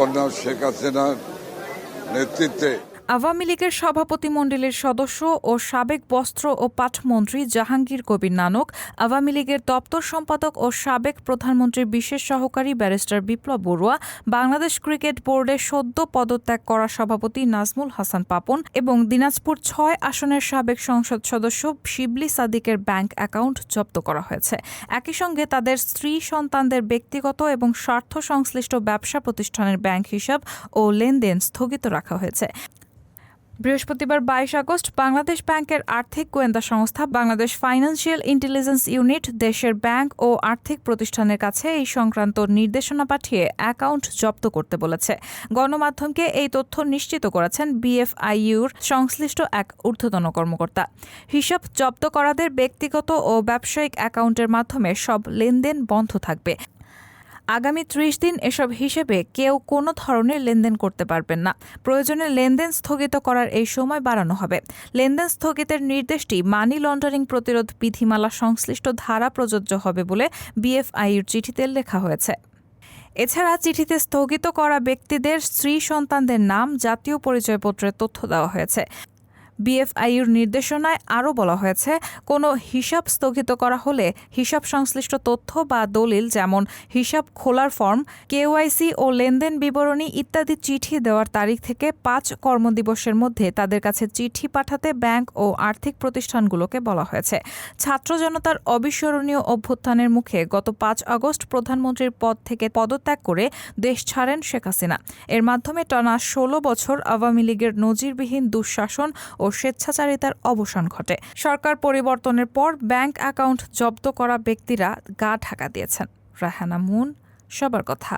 কন্যা শেখ হাসিনার নেতৃত্বে আওয়ামী লীগের সভাপতিমণ্ডলীর সদস্য ও সাবেক বস্ত্র ও পাটমন্ত্রী জাহাঙ্গীর কবির নানক, আওয়ামী লীগের দপ্তর সম্পাদক ও সাবেক প্রধানমন্ত্রীর বিশেষ সহকারী ব্যারিস্টার বিপ্লব বড়ুয়া, বাংলাদেশ ক্রিকেট বোর্ডের সদ্য পদত্যাগ করা সভাপতি নাজমুল হাসান পাপন এবং দিনাজপুর ৬ আসনের সাবেক সংসদ সদস্য শিবলি সাদিকের ব্যাংক অ্যাকাউন্ট জব্দ করা হয়েছে। একই সঙ্গে তাদের স্ত্রী সন্তানদের ব্যক্তিগত এবং স্বার্থ সংশ্লিষ্ট ব্যবসা প্রতিষ্ঠানের ব্যাংক হিসাব ও লেনদেন স্থগিত রাখা হয়েছে। বৃহস্পতিবার ২২ আগস্ট বাংলাদেশ ব্যাংকের আর্থিক গোয়েন্দা সংস্থা বাংলাদেশ ফাইন্যান্সিয়াল ইন্টেলিজেন্স ইউনিট দেশের ব্যাংক ও আর্থিক প্রতিষ্ঠানের কাছে এই সংক্রান্ত নির্দেশনা পাঠিয়ে অ্যাকাউন্ট জব্দ করতে বলেছে। গণমাধ্যমকে এই তথ্য নিশ্চিত করেছেন বিএফআইইউর সংশ্লিষ্ট এক ঊর্ধ্বতন কর্মকর্তা। হিসাব জব্দ করাদের ব্যক্তিগত ও ব্যবসায়িক অ্যাকাউন্টের মাধ্যমে সব লেনদেন বন্ধ থাকবে। আগামী ৩০ দিন এসব হিসেবে কেউ কোনো ধরনের লেনদেন করতে পারবেন না। প্রয়োজনে লেনদেন স্থগিত করার এই সময় বাড়ানো হবে। লেনদেন স্থগিতের নির্দেশটি মানি লন্ডারিং প্রতিরোধ বিধিমালা সংশ্লিষ্ট ধারা প্রযোজ্য হবে বলে বিএফআইর চিঠিতে লেখা হয়েছে। এছাড়া চিঠিতে স্থগিত করা ব্যক্তিদের স্ত্রী সন্তানদের নাম, জাতীয় পরিচয়পত্রের তথ্য দেওয়া হয়েছে। বিএফআইর নির্দেশনায় আরও বলা হয়েছে, কোনো হিসাব স্থগিত করা হলে হিসাব সংশ্লিষ্ট তথ্য বা দলিল যেমন হিসাব খোলার ফর্ম, কেওয়াইসি ও লেনদেন বিবরণী ইত্যাদি চিঠি দেওয়ার তারিখ থেকে ৫ কর্মদিবসের মধ্যে তাদের কাছে চিঠি পাঠাতে ব্যাংক ও আর্থিক প্রতিষ্ঠানগুলোকে বলা হয়েছে। ছাত্র জনতার অবিস্মরণীয় অভ্যুত্থানের মুখে গত ৫ আগস্ট প্রধানমন্ত্রীর পদ থেকে পদত্যাগ করে দেশ ছাড়েন শেখ হাসিনা। এর মাধ্যমে টানা ১৬ বছর আওয়ামী লীগের নজিরবিহীন দুঃশাসন ও স্বেচ্ছাচারিতার অবসান ঘটে। সরকার পরিবর্তনের পর ব্যাংক অ্যাকাউন্ট জব্দ করা ব্যক্তিরা গা ঢাকা দিয়েছেন। রাহানা মুন, সবার কথা।